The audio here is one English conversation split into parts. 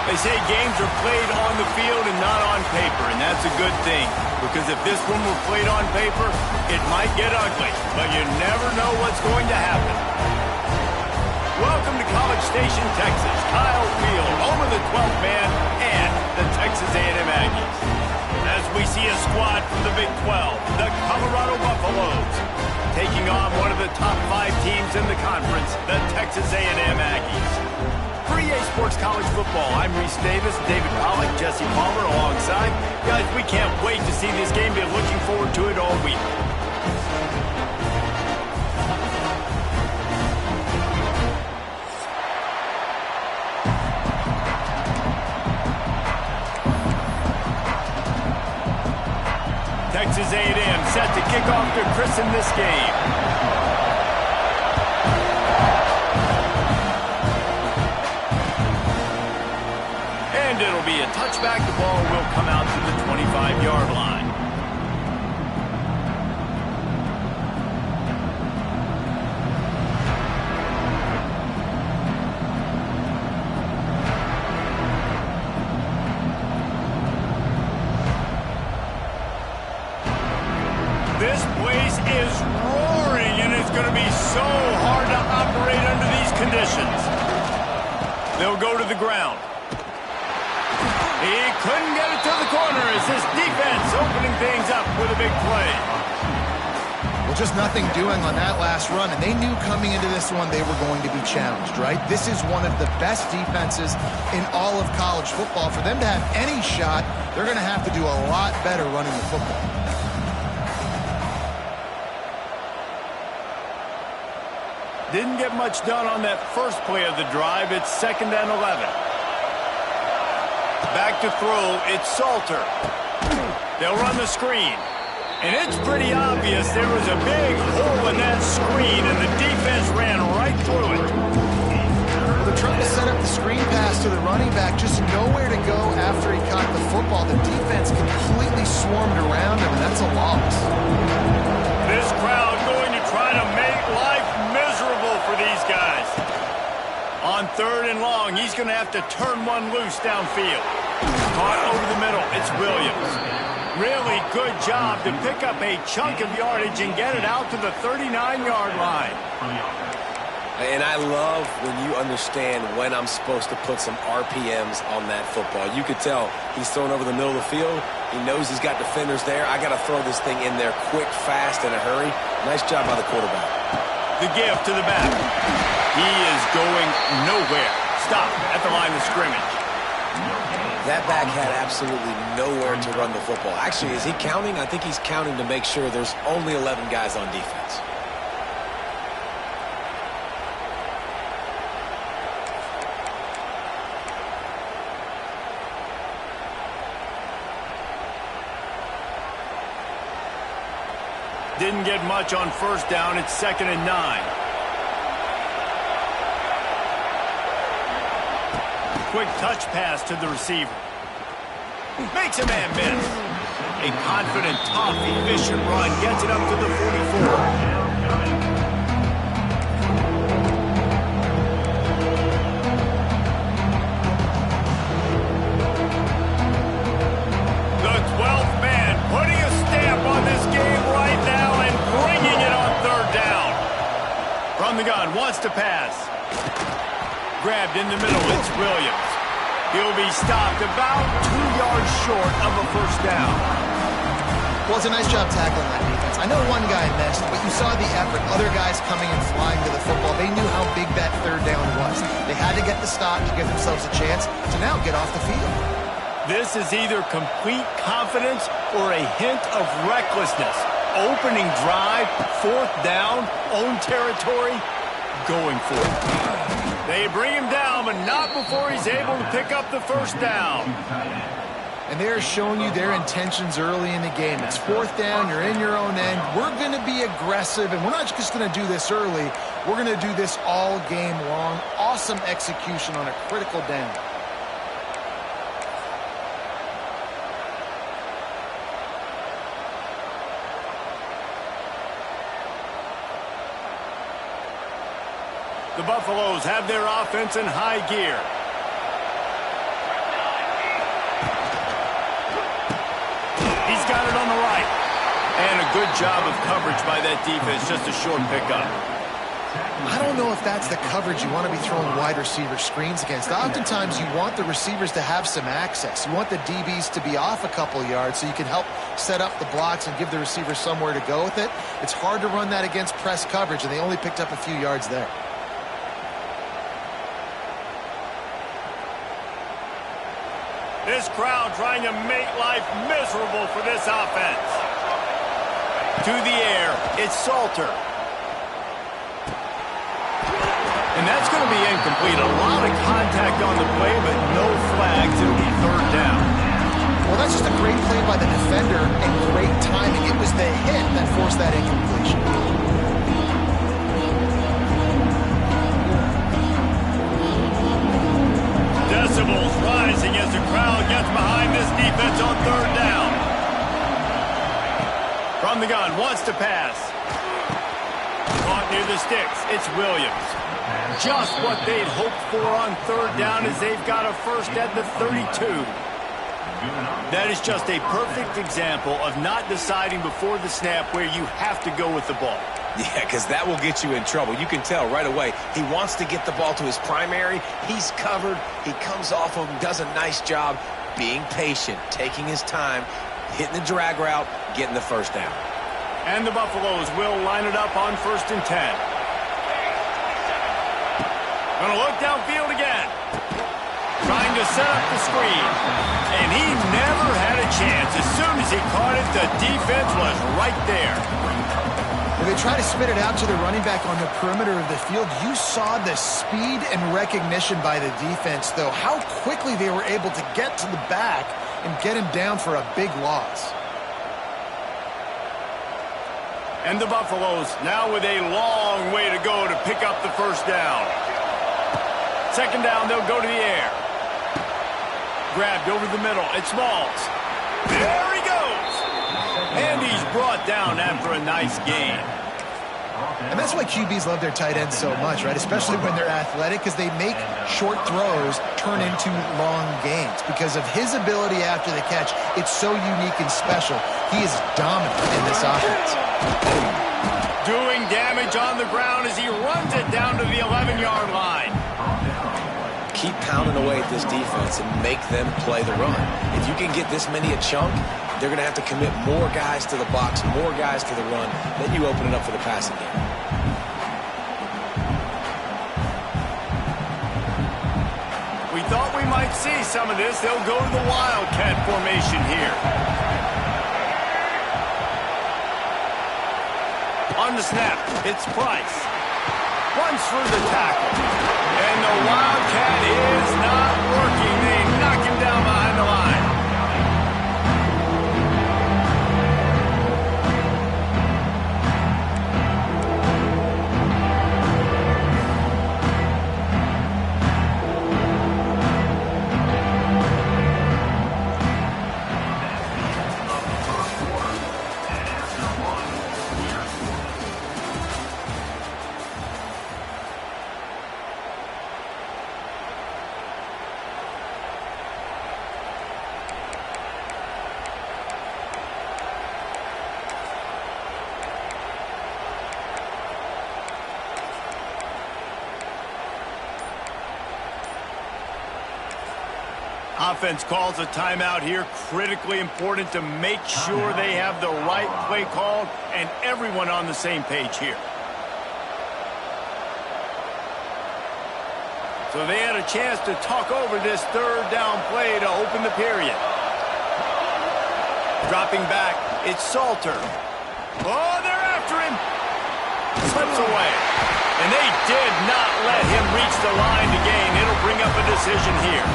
They say games are played on the field and not on paper, and that's a good thing. Because if this one were played on paper, it might get ugly, but you never know what's going to happen. Welcome to College Station, Texas, Kyle Field, home of the 12th man and the Texas A&M Aggies. As we see a squad from the Big 12, the Colorado Buffaloes, taking on one of the top 5 teams in the conference, the Texas A&M Aggies. For EA Sports College Football, I'm Reese Davis, David Pollack, Jesse Palmer alongside. Guys, we can't wait to see this game. Been looking forward to it all week. Texas A&M set to kick off to christen this game. And it'll be a touchback. The ball will come out to the 25-yard line. This place is roaring, and it's going to be so hard to operate under these conditions. They'll go to the ground. He couldn't get it to the corner as this defense opening things up with a big play. Well, just nothing doing on that last run, and they knew coming into this one they were going to be challenged, right? This is one of the best defenses in all of college football. For them to have any shot, they're going to have to do a lot better running the football. Didn't get much done on that first play of the drive. It's 2nd and 11. Back to throw, it's Salter. They'll run the screen. And it's pretty obvious there was a big hole in that screen, and the defense ran right through it. Well, they're trying to set up the screen pass to the running back, just nowhere to go after he caught the football. The defense completely swarmed around him, and that's a loss. This crowd going to try to make life miserable for these guys. On 3rd and long, he's going to have to turn one loose downfield. Caught over the middle, it's Williams. Really good job to pick up a chunk of yardage and get it out to the 39-yard line. And I love when you understand when I'm supposed to put some RPMs on that football. You could tell he's throwing over the middle of the field. He knows he's got defenders there. I got to throw this thing in there quick, fast, in a hurry. Nice job by the quarterback. The give to the back. He is going nowhere. Stop at the line of scrimmage. That back had absolutely nowhere to run the football. Actually, is he counting? I think he's counting to make sure there's only 11 guys on defense. Didn't get much on 1st down. It's 2nd and 9. Quick touch pass to the receiver. Makes a man miss. A confident, tough, efficient run gets it up to the 44. The 12th man putting a stamp on this game right now and bringing it on 3rd down. From the gun, wants to pass. Grabbed in the middle, it's Williams. He'll be stopped about 2 yards short of a 1st down. Well, it's a nice job tackling that defense. I know one guy missed, but you saw the effort. Other guys coming and flying to the football. They knew how big that 3rd down was. They had to get the stop to give themselves a chance to now get off the field. This is either complete confidence or a hint of recklessness. Opening drive, 4th down, own territory, going for it. They bring him down, but not before he's able to pick up the 1st down. And they're showing you their intentions early in the game. It's 4th down, you're in your own end. We're going to be aggressive, and we're not just going to do this early. We're going to do this all game long. Awesome execution on a critical down. The Buffaloes have their offense in high gear. And a good job of coverage by that defense, just a short pickup. I don't know if that's the coverage you want to be throwing wide receiver screens against. Oftentimes, you want the receivers to have some access. You want the DBs to be off a couple yards so you can help set up the blocks and give the receiver somewhere to go with it. It's hard to run that against press coverage, and they only picked up a few yards there. This crowd trying to make life miserable for this offense. To the air, it's Salter. And that's going to be incomplete. A lot of contact on the play, but no flags. It'll be third down. Well, that's just a great play by the defender and great timing. It was the hit that forced that incompletion. Decibels rising as the crowd gets behind this defense on third down. From the gun, wants to pass. Caught near the sticks. It's Williams. Just what they'd hoped for on third down as they've got a first at the 32. That is just a perfect example of not deciding before the snap where you have to go with the ball. Yeah, because that will get you in trouble. You can tell right away. He wants to get the ball to his primary. He's covered. He comes off of him, does a nice job being patient, taking his time, hitting the drag route, getting the first down. And the Buffaloes will line it up on 1st and 10. Gonna look downfield again. Trying to set up the screen. And he never had a chance. As soon as he caught it, the defense was right there. When they try to spit it out to the running back on the perimeter of the field, you saw the speed and recognition by the defense, though. How quickly they were able to get to the back and get him down for a big loss. And the Buffaloes now with a long way to go to pick up the first down. Second down, they'll go to the air. Grabbed over the middle. It's Smalls. There he goes. And he's brought down after a nice gain. And that's why QBs love their tight ends so much, right? Especially when they're athletic, because they make short throws turn into long gains. Because of his ability after the catch, it's so unique and special. He is dominant in this offense. Doing damage on the ground as he runs it down to the 11-yard line. Keep pounding away at this defense and make them play the run. If you can get this many a chunk, they're going to have to commit more guys to the box, more guys to the run. Then you open it up for the passing game. We thought we might see some of this. They'll go to the Wildcat formation here. On the snap, it's Price. Runs through the tackle. And the Wildcat is not working. They knock him down behind the line. Offense calls a timeout here. Critically important to make sure they have the right play called and everyone on the same page here. So they had a chance to talk over this third down play to open the period. Dropping back, it's Salter. Oh, they're after him. Slips away. And they did not let him reach the line to gain. It'll bring up a decision here.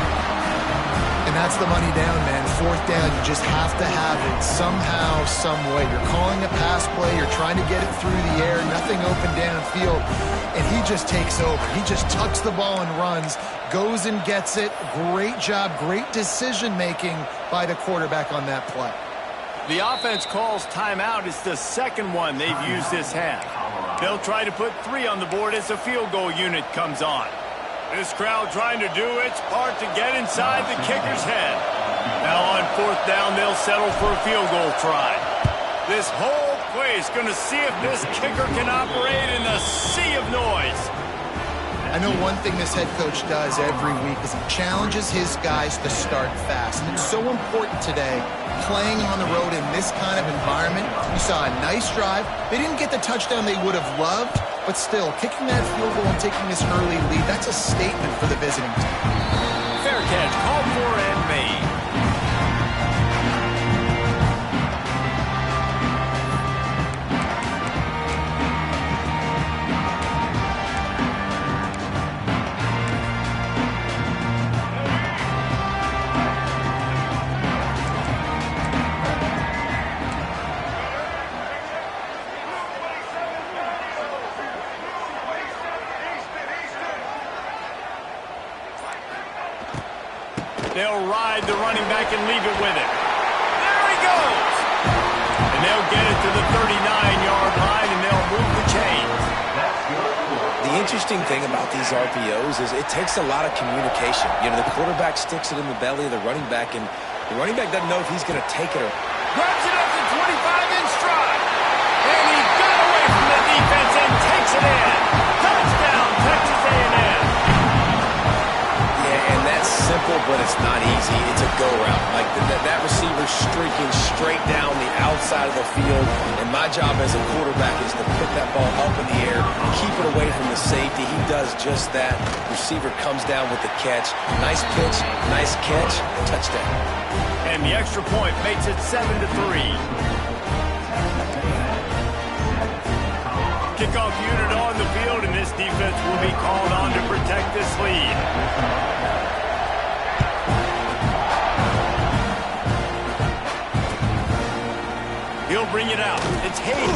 And that's the money down, man. Fourth down, you just have to have it somehow, some way. You're calling a pass play. You're trying to get it through the air. Nothing open downfield. And he just takes over. He just tucks the ball and runs, goes and gets it. Great job, great decision-making by the quarterback on that play. The offense calls timeout. It's the second one they've used this half. They'll try to put 3 on the board as the field goal unit comes on. This crowd trying to do its part to get inside the kicker's head. Now on fourth down, they'll settle for a field goal try. This whole place going to see if this kicker can operate in the sea of noise. I know one thing this head coach does every week is he challenges his guys to start fast. And it's so important today, playing on the road in this kind of environment. You saw a nice drive. They didn't get the touchdown they would have loved, but still, kicking that field goal and taking this early lead, that's a statement for the visiting team. Fair catch, called for and made. They'll ride the running back and leave it with it. There he goes! And they'll get it to the 39-yard line, and they'll move the chains. The interesting thing about these RPOs is it takes a lot of communication. You know, the quarterback sticks it in the belly of the running back, and the running back doesn't know if he's going to take it or... Grabs it up to 25 in stride. And he got away from the defense and takes it in. Touchdown, Texas A&M. Yeah, and that's simple, but it's not easy. It's a go route. Like that receiver streaking straight down the outside of the field, and my job as a quarterback is to put that ball up in the air, keep it away from the safety. He does just that. Receiver comes down with the catch. Nice pitch, nice catch, touchdown. And the extra point makes it 7-3. Kickoff unit on the field, and this defense will be called on to protect this lead. He'll bring it out. It's Hayden.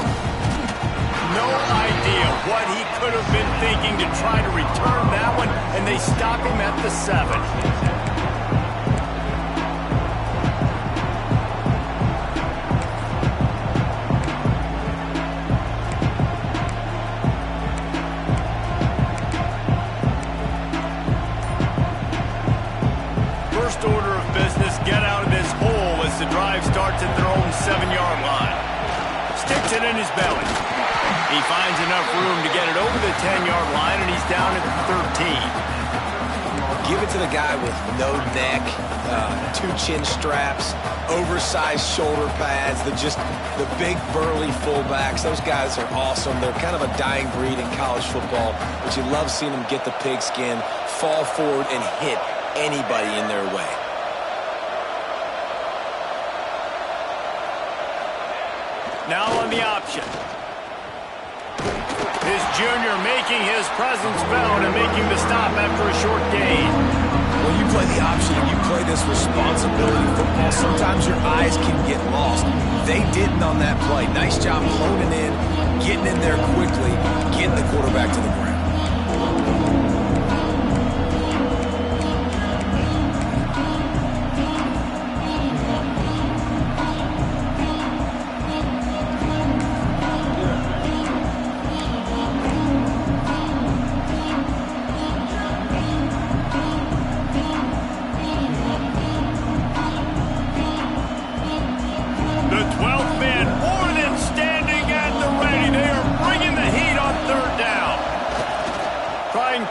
No idea what he could have been thinking to try to return that one, and they stop him at the 7. First order of business, get out of this hole as the drive starts at their own 7-yard line. Sticks it in his belly. He finds enough room to get it over the 10-yard line, and he's down at the 13. Give it to the guy with no neck, 2 chin straps, oversized shoulder pads, the big burly fullbacks. Those guys are awesome. They're kind of a dying breed in college football, but you love seeing them get the pigskin, fall forward, and hit anybody in their way. Now on the option. His junior making his presence felt and making the stop after a short gain. When you play the option and you play this responsibility football, sometimes your eyes can get lost. They didn't on that play. Nice job honing in, getting in there quickly, getting the quarterback to the ground.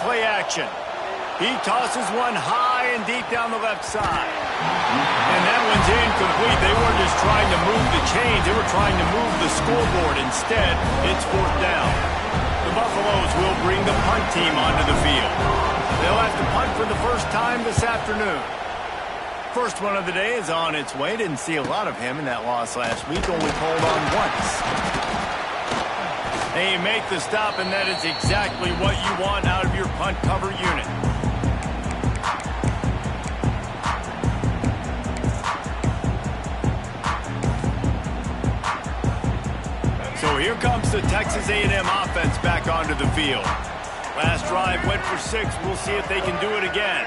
Play action. He tosses one high and deep down the left side. And that one's incomplete. They weren't just trying to move the chains. They were trying to move the scoreboard. Instead, it's 4th down. The Buffaloes will bring the punt team onto the field. They'll have to punt for the first time this afternoon. First one of the day is on its way. Didn't see a lot of him in that loss last week. Only pulled on once. They make the stop, and that is exactly what you want out of your punt cover unit. So here comes the Texas A&M offense back onto the field. Last drive went for 6. We'll see if they can do it again.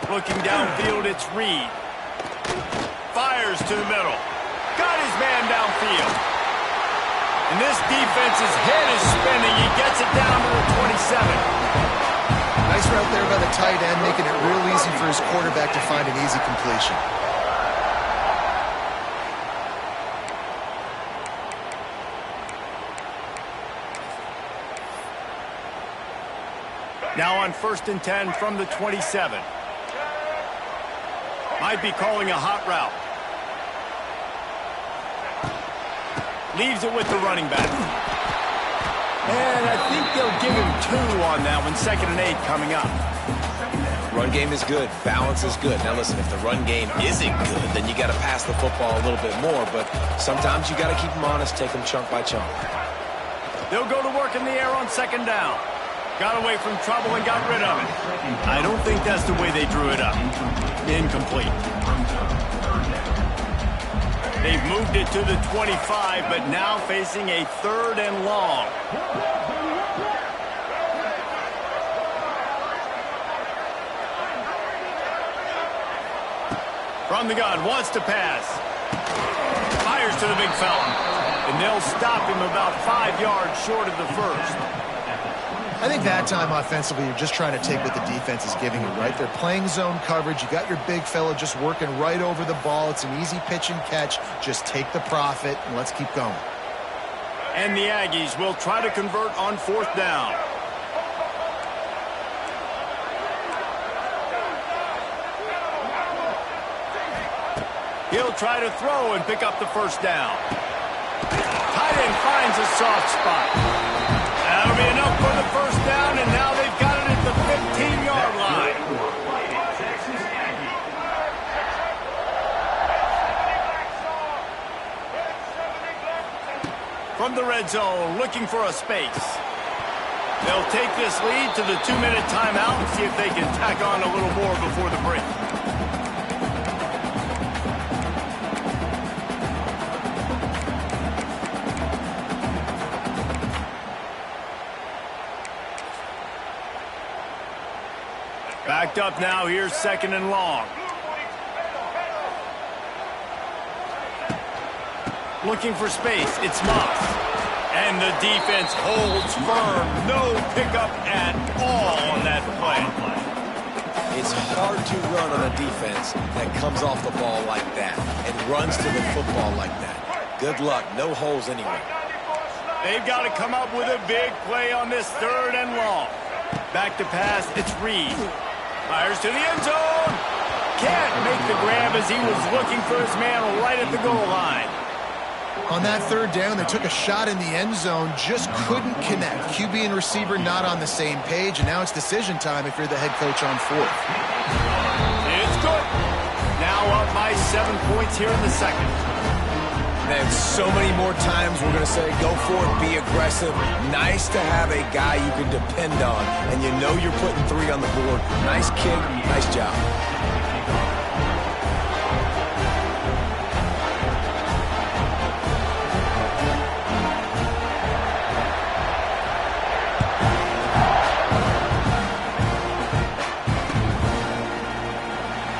Looking downfield, it's Reed. Fires to the middle. Got his man downfield. And this defense's head is spinning. He gets it down to the 27. Nice route there by the tight end, making it real easy for his quarterback to find an easy completion. Now on 1st and 10 from the 27. Might be calling a hot route. Leaves it with the running back. And I think they'll give him 2 on that one. 2nd and 8 coming up. Run game is good. Balance is good. Now listen, if the run game isn't good, then you got to pass the football a little bit more. But sometimes you got to keep them honest, take them chunk by chunk. They'll go to work in the air on 2nd down. Got away from trouble and got rid of it. I don't think that's the way they drew it up. Incomplete. They've moved it to the 25, but now facing a 3rd and long. From the gun, wants to pass. Fires to the big fella. And they'll stop him about 5 yards short of the first. I think that time offensively, you're just trying to take what the defense is giving you, right? They're playing zone coverage. You got your big fella just working right over the ball. It's an easy pitch and catch. Just take the profit and let's keep going. And the Aggies will try to convert on 4th down. He'll try to throw and pick up the 1st down. Tight end finds a soft spot. That'll be enough for the 1st down, and now they've got it at the 15-yard line. From the red zone, looking for a space. They'll take this lead to the 2-minute timeout and see if they can tack on a little more before the break. Backed up now, here's 2nd and long. Looking for space, it's Moss. And the defense holds firm. No pickup at all on that play. It's hard to run on a defense that comes off the ball like that and runs to the football like that. Good luck, no holes anywhere. They've got to come up with a big play on this 3rd and long. Back to pass, it's Reed. Fires to the end zone. Can't make the grab as he was looking for his man right at the goal line. On that 3rd down, they took a shot in the end zone, just couldn't connect. QB and receiver not on the same page, and now it's decision time if you're the head coach on 4th. It's good. Now up by 7 points here in the 2nd. Man, so many more times we're going to say, go for it, be aggressive. Nice to have a guy you can depend on, and you know you're putting 3 on the board. Nice kick, nice job.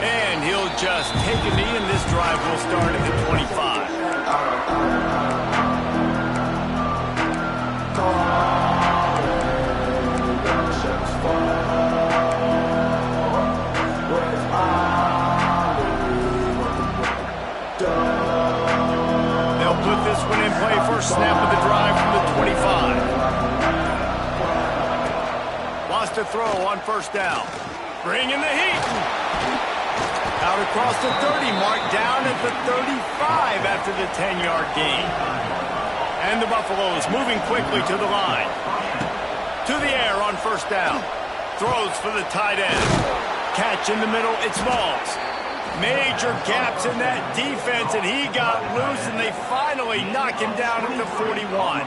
And he'll just take a knee, and this drive will start at the 25. They'll put this one in play. First snap of the drive from the 25. Lost a throw on 1st down. Bringing the heat. Out across the 30, marked down at the 35 after the 10-yard gain. And the Buffaloes moving quickly to the line. To the air on 1st down. Throws for the tight end. Catch in the middle, it's Smalls. Major gaps in that defense, and he got loose, and they finally knock him down at the 41.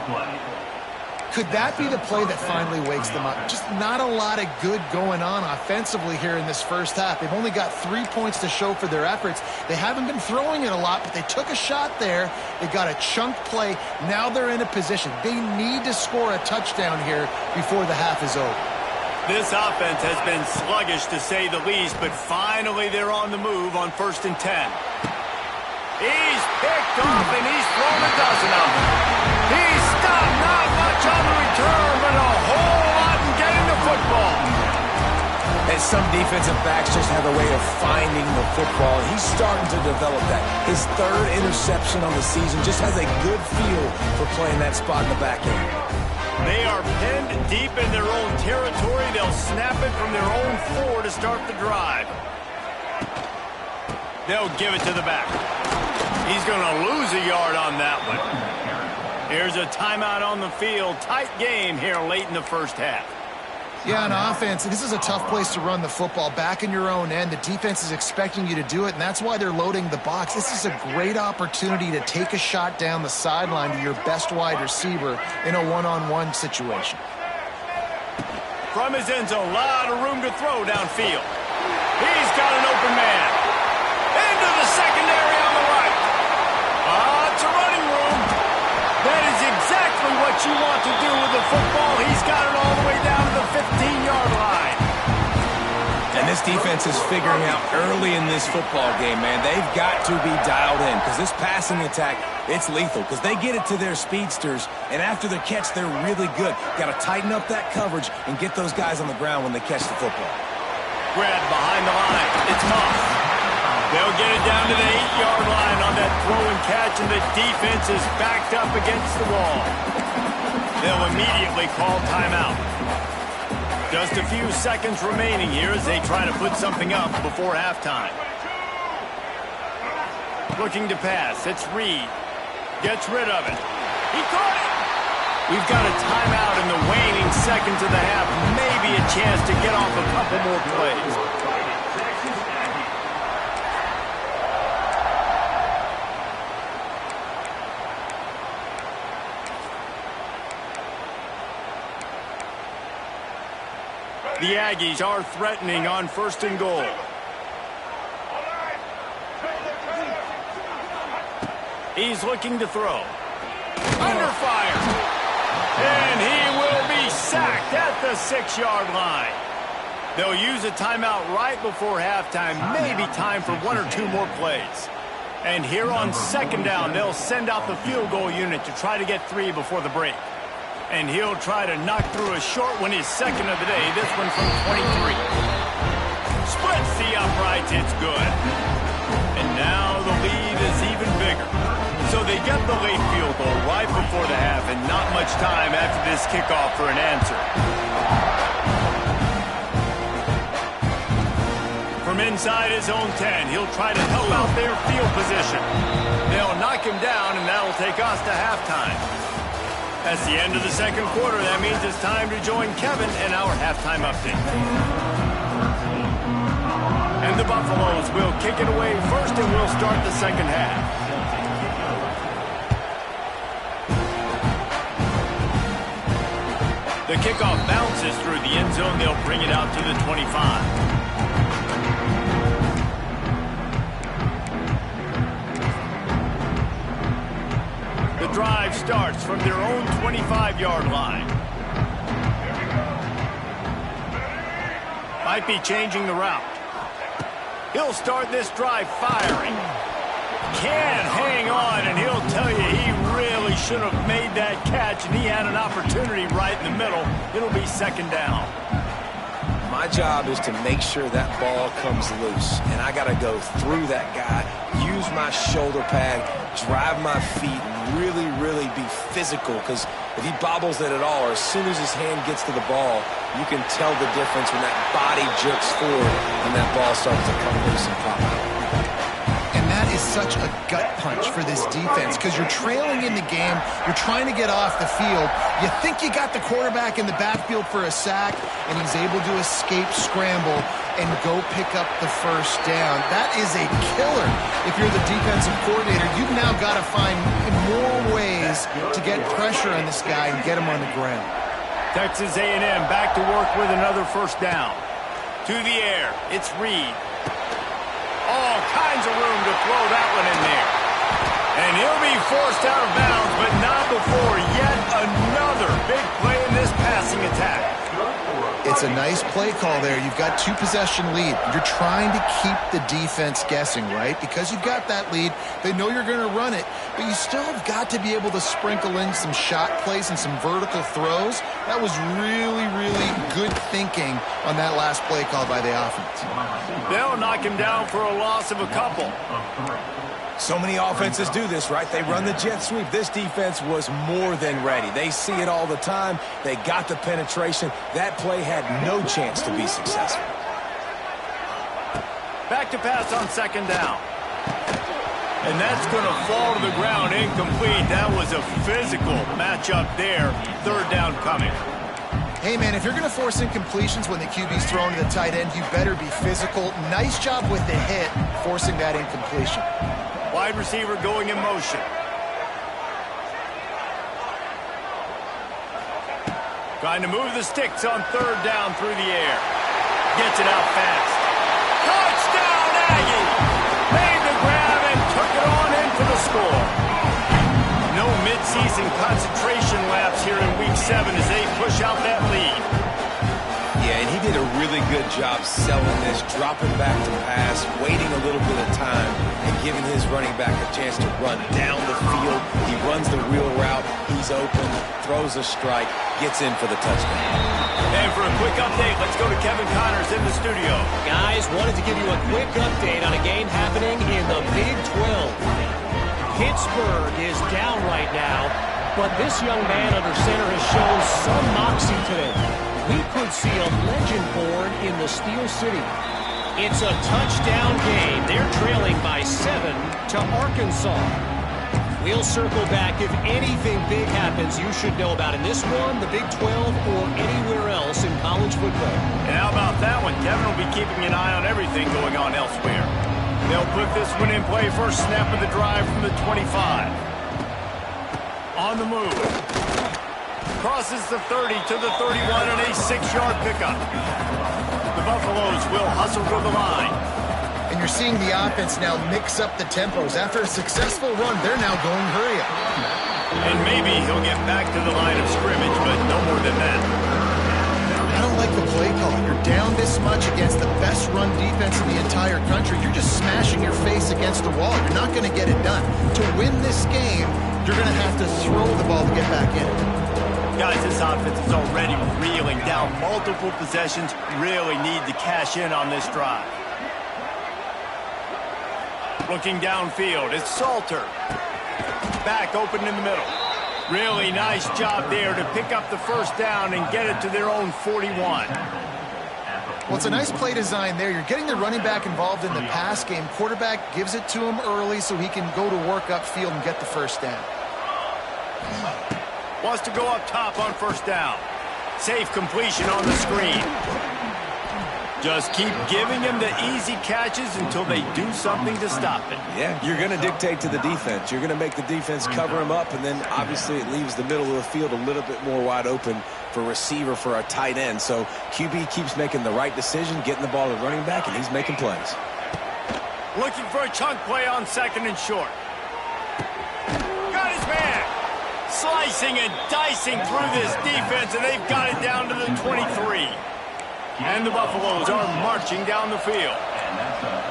Could that be the play that finally wakes them up? Just not a lot of good going on offensively here in this 1st half. They've only got 3 points to show for their efforts. They haven't been throwing it a lot, but they took a shot there. They got a chunk play. Now they're in a position. They need to score a touchdown here before the half is over. This offense has been sluggish, to say the least, but finally they're on the move on 1st and 10. He's picked off, and he's thrown a dozen of them. He's stopped, not much on the return, but a whole lot in getting the football. And some defensive backs just have a way of finding the football. He's starting to develop that. His 3rd interception on the season just has a good feel for playing that spot in the back end. They are pinned deep in their own territory. They'll snap it from their own 4 to start the drive. They'll give it to the back. He's going to lose a yard on that one. Here's a timeout on the field. Tight game here late in the first half. Yeah, on offense, this is a tough place to run the football. Back in your own end, the defense is expecting you to do it, and that's why they're loading the box. This is a great opportunity to take a shot down the sideline to your best wide receiver in a one-on-one situation. From his end zone, a lot of room to throw downfield. He's got an open man. Into the secondary on the right. It's a running room. That is exactly what you want to do with the football. He's got it all the way down to the 15-yard line. And this defense is figuring out early in this football game, man. They've got to be dialed in because this passing attack, it's lethal because they get it to their speedsters, and after the catch, they're really good. Got to tighten up that coverage and get those guys on the ground when they catch the football. Grab behind the line. It's Moss. They'll get it down to the 8-yard line on that throw and catch, and the defense is backed up against the wall. They'll immediately call timeout. Just a few seconds remaining here as they try to put something up before halftime. Looking to pass. It's Reed. Gets rid of it. He caught it. We've got a timeout in the waning seconds of the half. Maybe a chance to get off a couple more plays. The Aggies are threatening on 1st and goal. He's looking to throw. Under fire. And he will be sacked at the 6-yard line. They'll use a timeout right before halftime. Maybe time for 1 or 2 more plays. And here on 2nd down, they'll send out the field goal unit to try to get 3 before the break. And he'll try to knock through a short one, his 2nd of the day. This one from 23. Splits the uprights. It's good. And now the lead is even bigger. So they get the late field goal right before the half, and not much time after this kickoff for an answer. From inside his own 10, he'll try to help out their field position. They'll knock him down, and that'll take us to halftime. That's the end of the 2nd quarter. That means it's time to join Kevin in our halftime update. And the Buffaloes will kick it away first, and we'll start the 2nd half. The kickoff bounces through the end zone. They'll bring it out to the 25. Drive starts from their own 25-yard line. Might be changing the route. He'll start this drive firing. Can't hang on, and he'll tell you he really should have made that catch, and he had an opportunity right in the middle. It'll be 2nd down. My job is to make sure that ball comes loose, and I got to go through that guy, use my shoulder pad, drive my feet, really, really be physical, because if he bobbles it at all, or as soon as his hand gets to the ball, you can tell the difference when that body jerks forward and that ball starts to come loose and pop out. And that is such a gut punch for this defense because you're trailing in the game. You're trying to get off the field. You think you got the quarterback in the backfield for a sack, and he's able to escape scramble and go pick up the 1st down. That is a killer. If you're the defensive coordinator, you've now got to find more ways to get pressure on this guy and get him on the ground. Texas A&M back to work with another 1st down. To the air, it's Reed. All kinds of room to throw that one in there. And he'll be forced out of bounds, but not before yet another big play in this passing attack. It's a nice play call there. You've got 2-possession lead. You're trying to keep the defense guessing, right? Because you've got that lead. They know you're going to run it, but you still have got to be able to sprinkle in some shot plays and some vertical throws. That was really, really good thinking on that last play call by the offense. They'll knock him down for a loss of a couple. So many offenses do this, right? They run the jet sweep. This defense was more than ready. They see it all the time. They got the penetration. That play had no chance to be successful. Back to pass on second down. And that's going to fall to the ground incomplete. That was a physical matchup there. Third down coming. Hey, man, if you're going to force incompletions when the QB's thrown to the tight end, you better be physical. Nice job with the hit, forcing that incompletion. Wide receiver going in motion. Trying to move the sticks on third down through the air. Gets it out fast. Touchdown, Aggie! Made the grab and took it on in for the score. No midseason concentration laps here in Week 7 as they push out that lead. Yeah, and he did a really good job selling this, dropping back to pass, waiting a little bit of time, and giving his running back a chance to run down the field. He runs the wheel route. He's open, throws a strike, gets in for the touchdown. And for a quick update, let's go to Kevin Connors in the studio. Guys, wanted to give you a quick update on a game happening in the Big 12. Pittsburgh is down right now, but this young man under center has shown some moxie today. We could see a legend born in the Steel City. It's a touchdown game. They're trailing by 7 to Arkansas. We'll circle back. If anything big happens, you should know about in this one, the Big 12, or anywhere else in college football. And how about that one? Kevin will be keeping an eye on everything going on elsewhere. They'll put this one in play first snap of the drive from the 25. On the move. Crosses the 30 to the 31 and a 6-yard pickup. The Buffaloes will hustle to the line. And you're seeing the offense now mix up the tempos. After a successful run, they're now going hurry up. And maybe he'll get back to the line of scrimmage, but no more than that. I don't like the play call. You're down this much against the best run defense in the entire country. You're just smashing your face against the wall. You're not going to get it done. To win this game, you're going to have to throw the ball to get back in. Guys, this offense is already reeling down multiple possessions. Really need to cash in on this drive. Looking downfield, it's Salter. Back open in the middle. Really nice job there to pick up the first down and get it to their own 41. Well, it's a nice play design there. You're getting the running back involved in the pass game. Quarterback gives it to him early so he can go to work upfield and get the first down. Wants to go up top on first down. Safe completion on the screen. Just keep giving him the easy catches until they do something to stop it. Yeah, you're going to dictate to the defense. You're going to make the defense cover him up, and then obviously it leaves the middle of the field a little bit more wide open for receiver, for a tight end. So QB keeps making the right decision, getting the ball to running back, and he's making plays. Looking for a chunk play on second and short. Got his man. Slicing and dicing through this defense, and they've got it down to the 23. And the Buffaloes are marching down the field.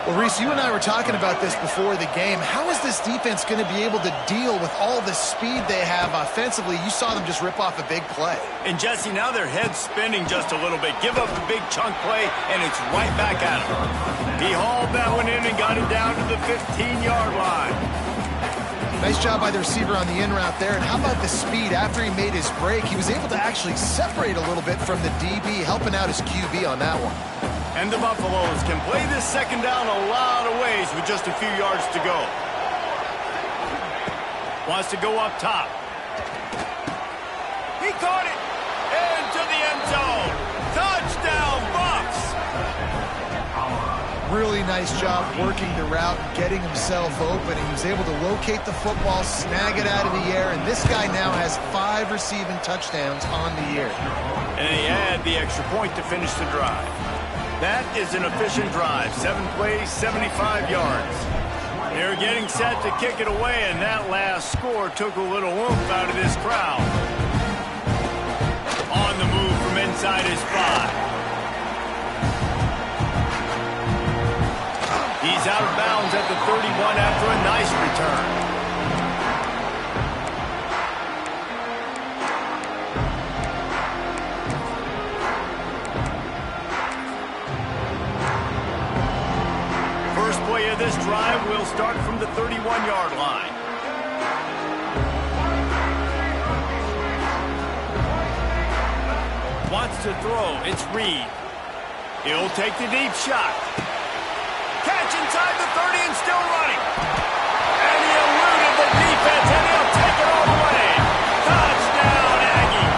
Well, Reese, you and I were talking about this before the game. How is this defense going to be able to deal with all the speed they have offensively? You saw them just rip off a big play. And, Jesse, now their head's spinning just a little bit. Give up a big chunk play, and it's right back at him. He hauled that one in and got it down to the 15-yard line. Nice job by the receiver on the in route there. And how about the speed? After he made his break, he was able to actually separate a little bit from the DB, helping out his QB on that one. And the Buffaloes can play this second down a lot of ways with just a few yards to go. Wants to go up top. He caught it into the end zone. Touchdown, Bucs! Really nice job working the route, getting himself open. He was able to locate the football, snag it out of the air, and this guy now has 5 receiving touchdowns on the year. And he had the extra point to finish the drive. That is an efficient drive. 7 plays, 75 yards. They're getting set to kick it away, and that last score took a little oomph out of this crowd. On the move from inside his 5. He's out of bounds at the 31 after a nice return. First play of this drive will start from the 31-yard line. Wants to throw. It's Reed. He'll take the deep shot. Catch inside the 30 and still running. And he eluded the defense, and he'll take it all the way. Touchdown, Aggie.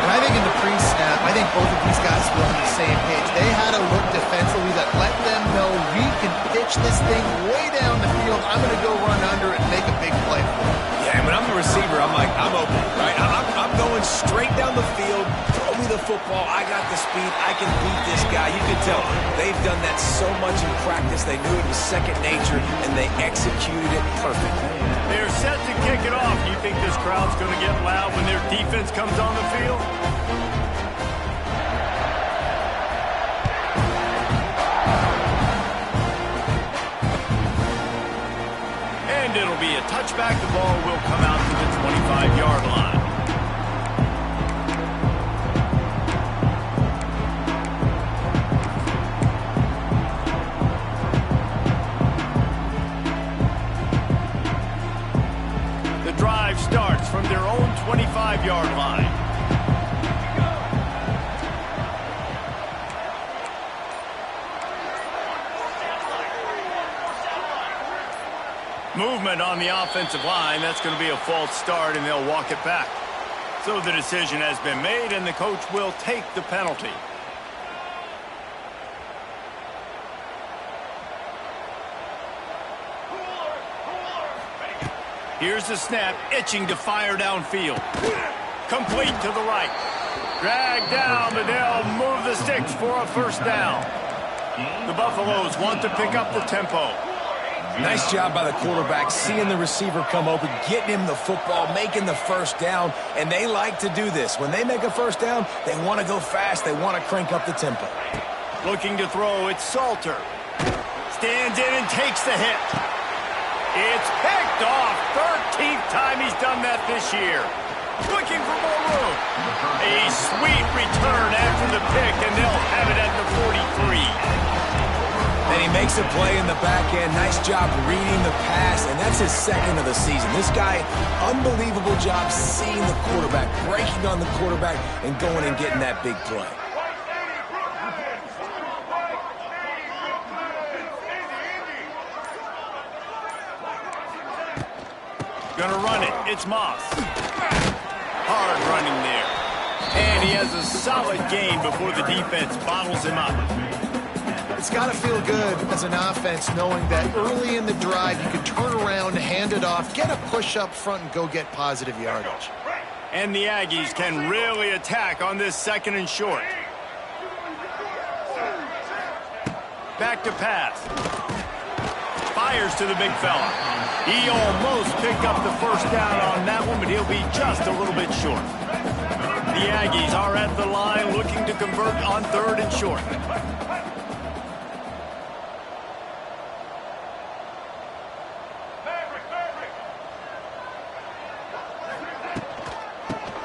And I think in the pre-snap, I think both of these guys were on the same page. They had a look defensively that let them know we can pitch this thing way down the field. I'm going to go run under it and make a big play for it. Yeah, when I'm the receiver, I'm like, I'm open, right? I'm going straight down the field. Throw me the football. I got the speed. I can beat this guy. You can tell they've done that so much in practice. They knew it was second nature, and they executed it perfectly. They're set to kick it off. You think this crowd's going to get loud when their defense comes on the field? And it'll be a touchback. The ball will come out to the 25-yard line. The drive starts from their own 25-yard line. Movement on the offensive line. That's going to be a false start, and they'll walk it back. So the decision has been made, and the coach will take the penalty. Here's the snap, itching to fire downfield. Complete to the right. Dragged down, but they'll move the sticks for a first down. The Buffaloes want to pick up the tempo. Nice job by the quarterback, seeing the receiver come open, getting him the football, making the first down, and they like to do this. When they make a first down, they want to go fast. They want to crank up the tempo. Looking to throw, it's Salter. Stands in and takes the hit. It's picked off. 13th time he's done that this year. Looking for more room. A sweet return after the pick, and they'll have it at the 43. And he makes a play in the back end. Nice job reading the pass, and that's his second of the season. This guy, unbelievable job seeing the quarterback, breaking on the quarterback, and going and getting that big play. Gonna run it. It's Moss. Hard running there. And he has a solid gain before the defense bottles him up. It's got to feel good as an offense knowing that early in the drive you can turn around, hand it off, get a push up front, and go get positive yardage. And the Aggies can really attack on this second and short. Back to pass. Fires to the big fella. He almost picked up the first down on that one, but he'll be just a little bit short. The Aggies are at the line looking to convert on third and short.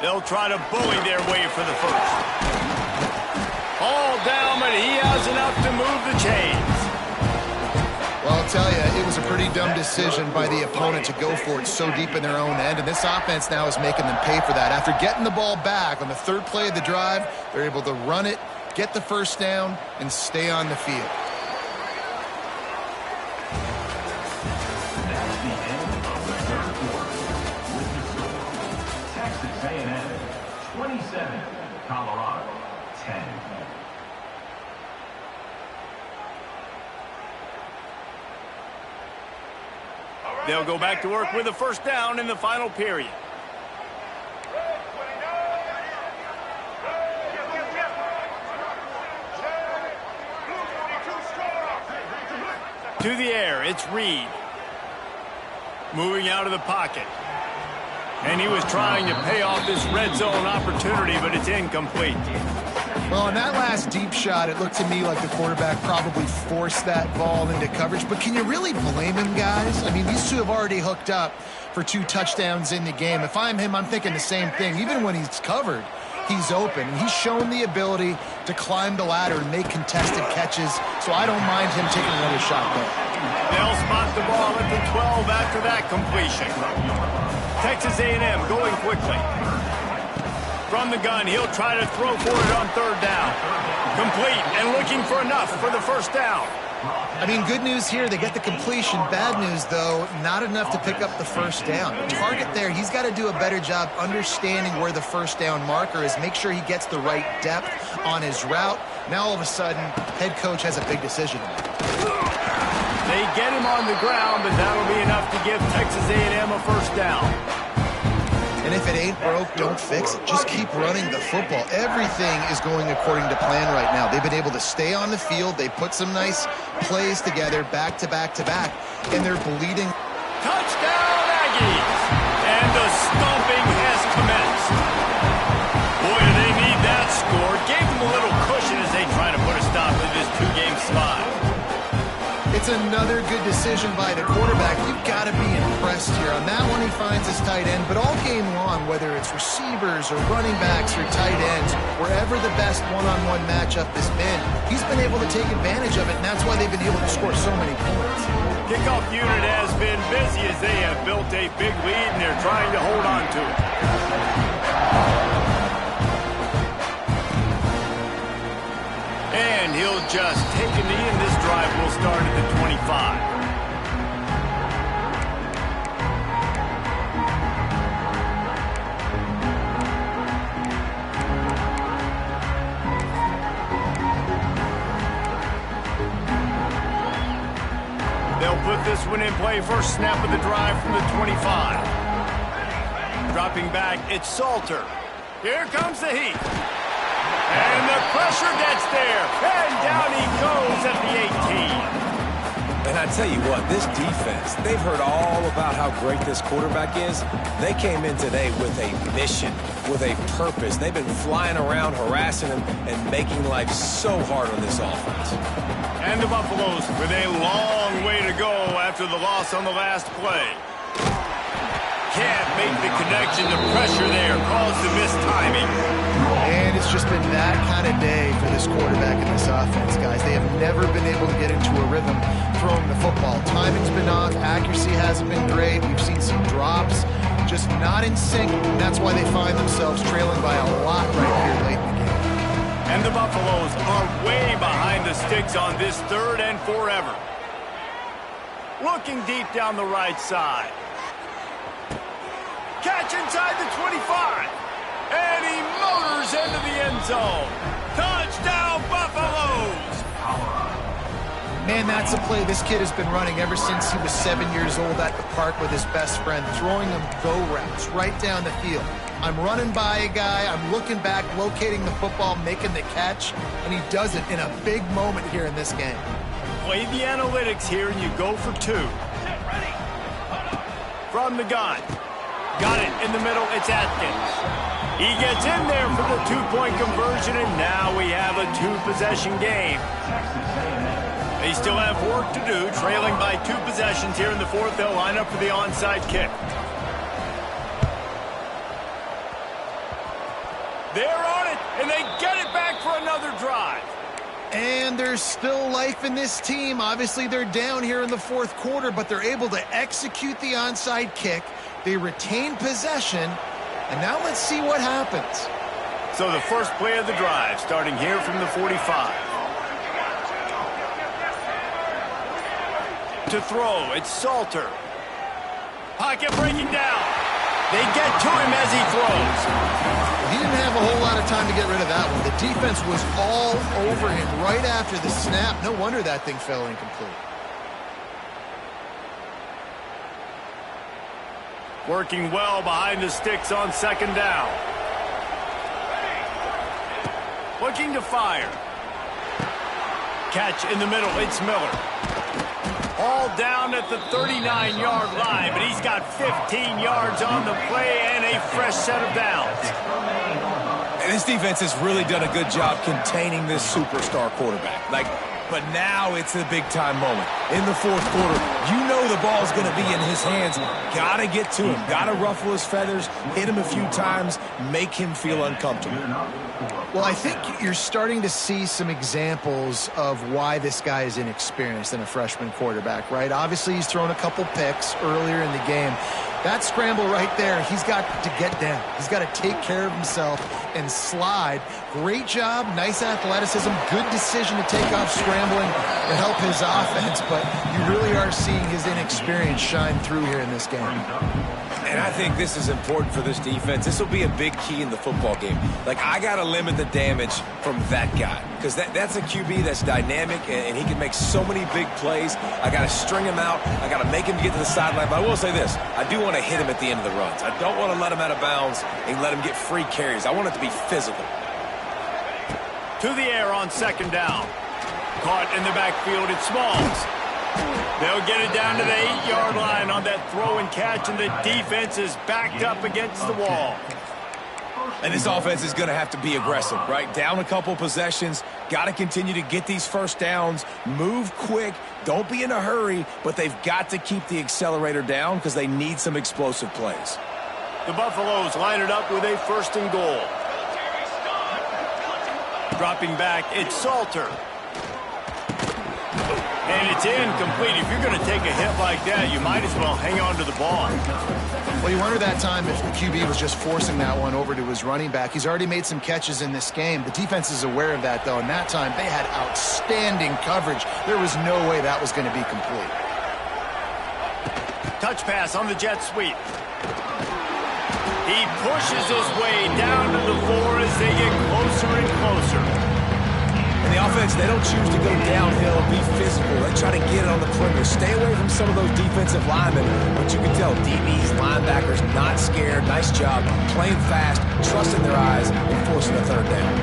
They'll try to bully their way for the first. All down, but he has enough to move the chains. Well, I'll tell you, it was a pretty dumb decision by the opponent to go for it so deep in their own end, and this offense now is making them pay for that. After getting the ball back on the third play of the drive, they're able to run it, get the first down, and stay on the field. Texas A&M 27, Colorado 10. They'll go back to work with a first down in the final period. To the air, it's Reed. Moving out of the pocket. And he was trying to pay off this red zone opportunity, but it's incomplete. Well, on that last deep shot, it looked to me like the quarterback probably forced that ball into coverage. But can you really blame him, guys? I mean, these two have already hooked up for 2 touchdowns in the game. If I'm him, I'm thinking the same thing. Even when he's covered, he's open. He's shown the ability to climb the ladder and make contested catches, so I don't mind him taking another shot there. They'll spot the ball at the 12 after that completion. Texas A&M going quickly. From the gun, he'll try to throw for it on third down. Complete and looking for enough for the first down. I mean, good news here, they get the completion. Bad news, though, not enough to pick up the first down. The target there, he's got to do a better job understanding where the first down marker is, make sure he gets the right depth on his route. Now, all of a sudden, head coach has a big decision. They get him on the ground, but that'll be enough to give Texas A&M a first down. And if it ain't broke, don't fix it. Just keep running the football. Everything is going according to plan right now. They've been able to stay on the field. They put some nice plays together, back to back to back, and they're bleeding. Touchdown, Aggies! And the stomping has commenced. Boy, do they need that score. Gave them a little cushion as they try to put a stop to this two-game slide. It's another good decision by the quarterback. You've got to be impressed here. On that one, he finds his tight end, but all game long, whether it's receivers or running backs or tight ends, wherever the best one-on-one matchup has been, he's been able to take advantage of it, and that's why they've been able to score so many points. Kickoff unit has been busy as they have built a big lead, and they're trying to hold on to it. And he'll just take a knee, and this drive will start at the 25. They'll put this one in play. First snap of the drive from the 25. Dropping back, it's Salter. Here comes the heat. And the pressure gets there. And down he goes at the 18. And I tell you what, this defense, they've heard all about how great this quarterback is. They came in today with a mission, with a purpose. They've been flying around, harassing him, and making life so hard on this offense. And the Buffaloes with a long way to go after the loss on the last play. Can't make the connection. The pressure there caused the missed timing. And it's just been that kind of day for this quarterback and this offense, guys. They have never been able to get into a rhythm throwing the football. Timing's been off. Accuracy hasn't been great. We've seen some drops, just not in sync. And that's why they find themselves trailing by a lot right here late in the game. And the Buffaloes are way behind the sticks on this third and forever. Looking deep down the right side. Catch inside the 25. And he motors into the end zone. Touchdown, Buffaloes! Man, that's a play this kid has been running ever since he was 7 years old at the park with his best friend, throwing them go routes right down the field. I'm running by a guy, I'm looking back, locating the football, making the catch, and he does it in a big moment here in this game. Play the analytics here, and you go for two. From the gun. Got it in the middle, it's Atkins. He gets in there for the two-point conversion, and now we have a two-possession game. They still have work to do, trailing by 2 possessions here in the fourth. They'll line up for the onside kick. They're on it, and they get it back for another drive. And there's still life in this team. Obviously, they're down here in the fourth quarter, but they're able to execute the onside kick. They retain possession, and now let's see what happens. So the first play of the drive, starting here from the 45. To throw, it's Salter. Pocket breaking down. They get to him as he throws. He didn't have a whole lot of time to get rid of that one. The defense was all over him right after the snap. No wonder that thing fell incomplete. Working well behind the sticks on second down. Looking to fire. Catch in the middle, it's Miller. All down at the 39-yard line, but he's got 15 yards on the play and a fresh set of downs. And this defense has really done a good job containing this superstar quarterback. But now it's the big-time moment. in the fourth quarter. You know the ball's going to be in his hands. Got to get to him. Got to ruffle his feathers, hit him a few times, make him feel uncomfortable. Well, I think you're starting to see some examples of why this guy is inexperienced in a freshman quarterback, right? Obviously, he's thrown a couple picks earlier in the game. That scramble right there, he's got to get down. He's got to take care of himself and slide. Great job, nice athleticism, good decision to take off scrambling to help his offense, but you really are seeing his inexperience shine through here in this game. And I think this is important for this defense. This will be a big key in the football game. Like, I got to limit the damage from that guy because that's a QB that's dynamic, and he can make so many big plays. I got to string him out. I got to make him get to the sideline. But I will say this. I do want to hit him at the end of the runs. I don't want to let him out of bounds and let him get free carries. I want it to be physical. To the air on second down. Caught in the backfield, it's Smalls. They'll get it down to the 8-yard line on that throw and catch, and the defense is backed up against the wall. And this offense is going to have to be aggressive, right? Down a couple possessions, got to continue to get these first downs, move quick, don't be in a hurry, but they've got to keep the accelerator down because they need some explosive plays. The Buffaloes line it up with a 1st and goal. Dropping back, it's Salter. And it's incomplete. If you're going to take a hit like that, you might as well hang on to the ball. Well, you wonder that time if the QB was just forcing that one over to his running back. He's already made some catches in this game. The defense is aware of that, though, and that time they had outstanding coverage. There was no way that was going to be complete. Touch pass on the jet sweep. He pushes his way down to the floor as they get closer and closer. And the offense, they don't choose to go downhill, be physical. They try to get it on the perimeter. Stay away from some of those defensive linemen. But you can tell DBs, linebackers, not scared. Nice job playing fast, trusting their eyes, and forcing a third down.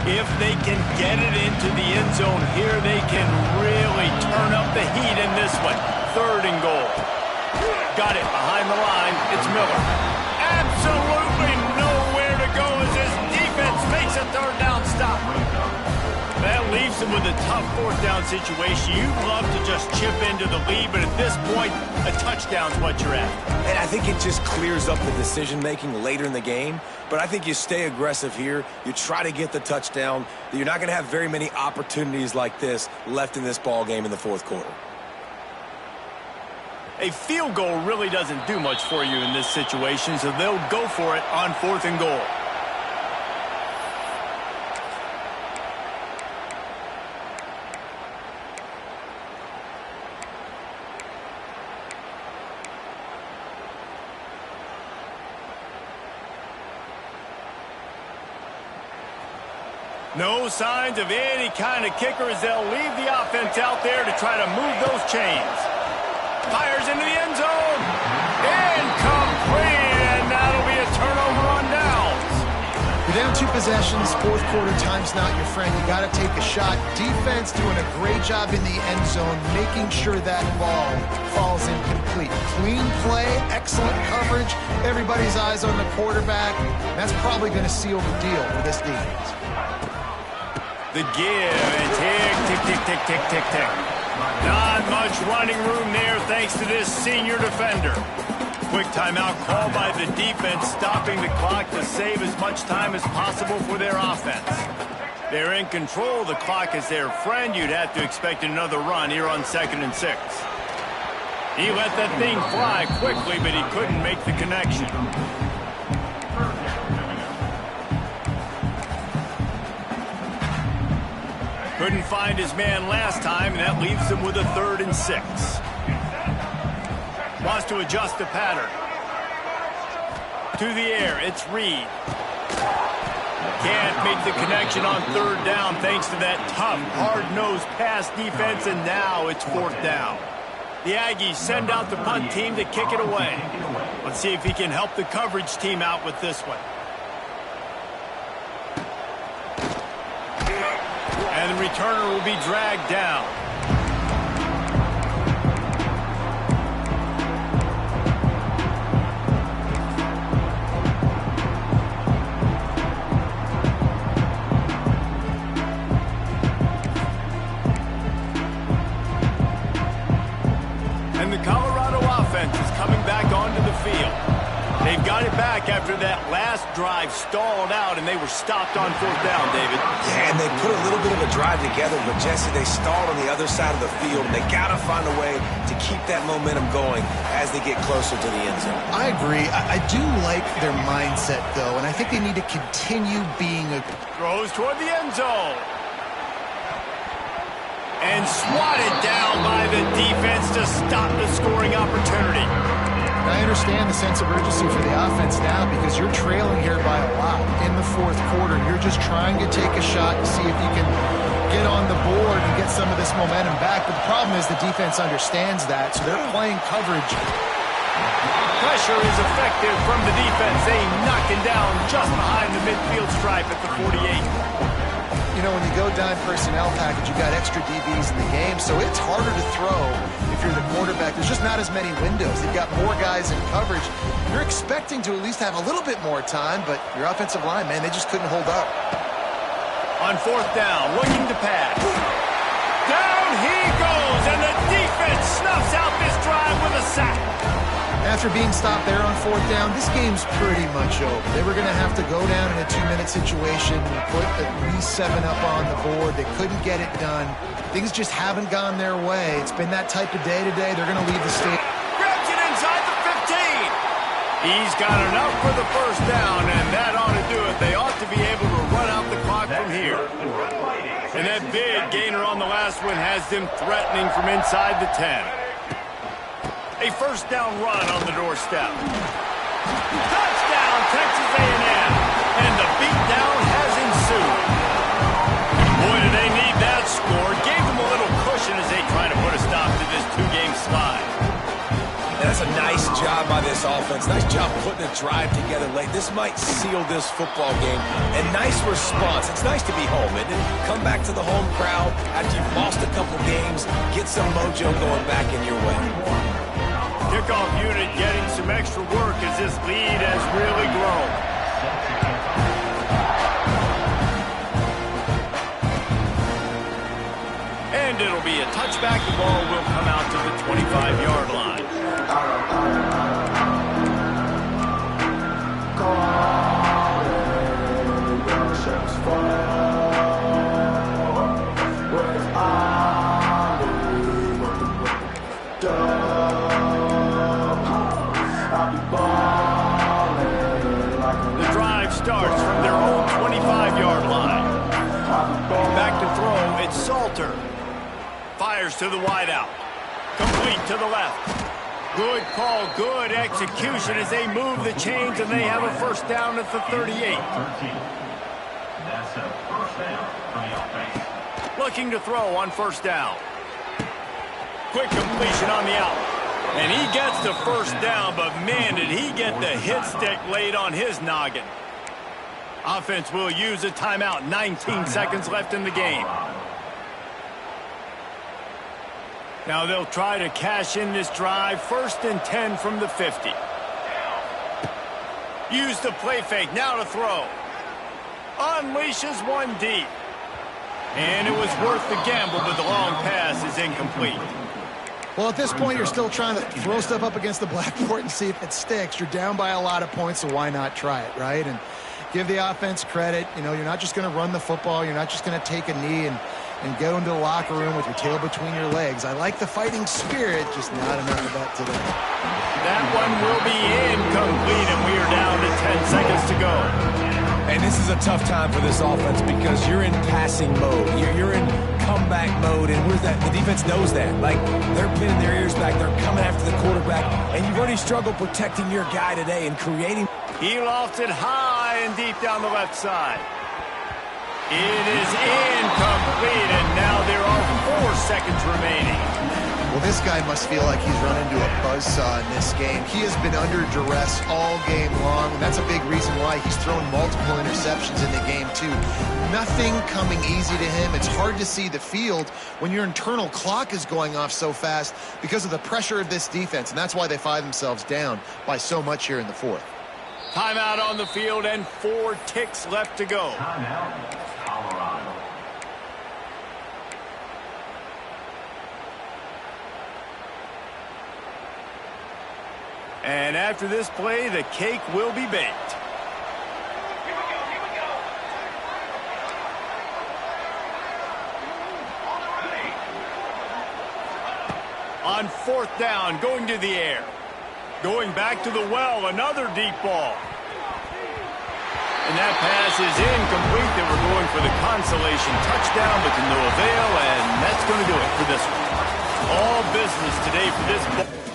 If they can get it into the end zone here, they can really turn up the heat in this one. 3rd and goal. Got it behind the line. It's Miller. Absolutely nowhere to go as his defense makes a 3rd down stop. That leaves him with a tough 4th down situation. You'd love to just chip into the lead, but at this point, a touchdown's what you're at. And I think it just clears up the decision-making later in the game. But I think you stay aggressive here. You try to get the touchdown. You're not going to have very many opportunities like this left in this ball game in the 4th quarter. A field goal really doesn't do much for you in this situation, so they'll go for it on 4th and goal. No signs of any kind of kicker as they'll leave the offense out there to try to move those chains. Fires into the end zone. Incomplete, and that'll be a turnover on downs. You're down 2 possessions, 4th quarter, time's not your friend. You got to take a shot. Defense doing a great job in the end zone, making sure that ball falls incomplete. Clean play, excellent coverage. Everybody's eyes on the quarterback. That's probably going to seal the deal for this defense. The give, and tick, tick, tick, tick, tick, tick, tick. Not much running room there thanks to this senior defender. Quick timeout called by the defense, stopping the clock to save as much time as possible for their offense. They're in control. The clock is their friend. You'd have to expect another run here on 2nd and 6. He let that thing fly quickly, but he couldn't make the connection. Couldn't find his man last time, and that leaves him with a 3rd and 6. Wants to adjust the pattern. To the air, it's Reed. Can't make the connection on 3rd down thanks to that tough, hard-nosed pass defense, and now it's 4th down. The Aggies send out the punt team to kick it away. Let's see if he can help the coverage team out with this one. And the returner will be dragged down. that last drive stalled out and they were stopped on fourth down, David. Yeah, and they put a little bit of a drive together, but Jesse, they stalled on the other side of the field, and they got to find a way to keep that momentum going as they get closer to the end zone. I agree. I do like their mindset, though, and I think they need to continue being a... Throws toward the end zone. And swatted down by the defense to stop the scoring opportunity. I understand the sense of urgency for the offense now because you're trailing here by a lot in the fourth quarter. You're just trying to take a shot to see if you can get on the board and get some of this momentum back. But the problem is the defense understands that, so they're playing coverage. Pressure is effective from the defense. They knock him down just behind the midfield stripe at the 48. You know, when you go dime personnel package, you've got extra DBs in the game, so it's harder to throw if you're the quarterback. There's just not as many windows. You've got more guys in coverage. You're expecting to at least have a little bit more time, but your offensive line, man, they just couldn't hold up. On fourth down, looking to pass. Down he goes, and the defense snuffs out this drive with a sack. After being stopped there on fourth down, this game's pretty much over. They were going to have to go down in a 2-minute situation and put at least 7 up on the board. They couldn't get it done. Things just haven't gone their way. It's been that type of day today. They're going to leave the state. Grabs it inside the 15. He's got enough for the first down, and that ought to do it. They ought to be able to run out the clock from here. And that big gainer on the last one has them threatening from inside the 10. A first down run on the doorstep. Touchdown, Texas A&M. And the beatdown has ensued. Boy, do they need that score. Gave them a little cushion as they try to put a stop to this 2-game slide. That's a nice job by this offense. Nice job putting a drive together late. This might seal this football game. And nice response. It's nice to be home, isn't it? Come back to the home crowd after you've lost a couple games. Get some mojo going back in your way. Kickoff unit getting some extra work as this lead has really grown. And it'll be a touchback. The ball will come out to the 25-yard line. Starts from their own 25-yard line. Back to throw, it's Salter. Fires to the wideout. Complete to the left. Good call, good execution as they move the chains, and they have a first down at the 38. That's a first down for the offense. Looking to throw on first down. Quick completion on the out. And he gets the first down, but man, did he get the hit stick laid on his noggin. Offense will use a timeout. 19 seconds left in the game. Now they'll try to cash in this drive. 1st and 10 from the 50. Use the play fake. Now to throw. Unleashes one deep. And it was worth the gamble, but the long pass is incomplete. Well, at this point, you're still trying to throw stuff up against the blackboard and see if it sticks. You're down by a lot of points, so why not try it, right? And give the offense credit. You know, you're not just going to run the football. You're not just going to take a knee and go into the locker room with your tail between your legs. I like the fighting spirit, just not enough of that today. That one will be incomplete, and we are down to 10 seconds to go. And this is a tough time for this offense because you're in passing mode. You're in comeback mode, and where's that? The defense knows that. Like, they're pinning their ears back. They're coming after the quarterback, and you've already struggled protecting your guy today and creating. He lofted high and deep down the left side. It is incomplete, and now there are 4 seconds remaining. Well, this guy must feel like he's run into a buzzsaw in this game. He has been under duress all game long, and that's a big reason why he's thrown multiple interceptions in the game, too. Nothing coming easy to him. It's hard to see the field when your internal clock is going off so fast because of the pressure of this defense, and that's why they find themselves down by so much here in the 4th. Timeout on the field and 4 ticks left to go. Timeout, Colorado. And after this play, the cake will be baked. On 4th down, going to the air. Going back to the well, another deep ball. And that pass is incomplete. They were going for the consolation touchdown, but to no avail, and that's going to do it for this one. All business today for this ball.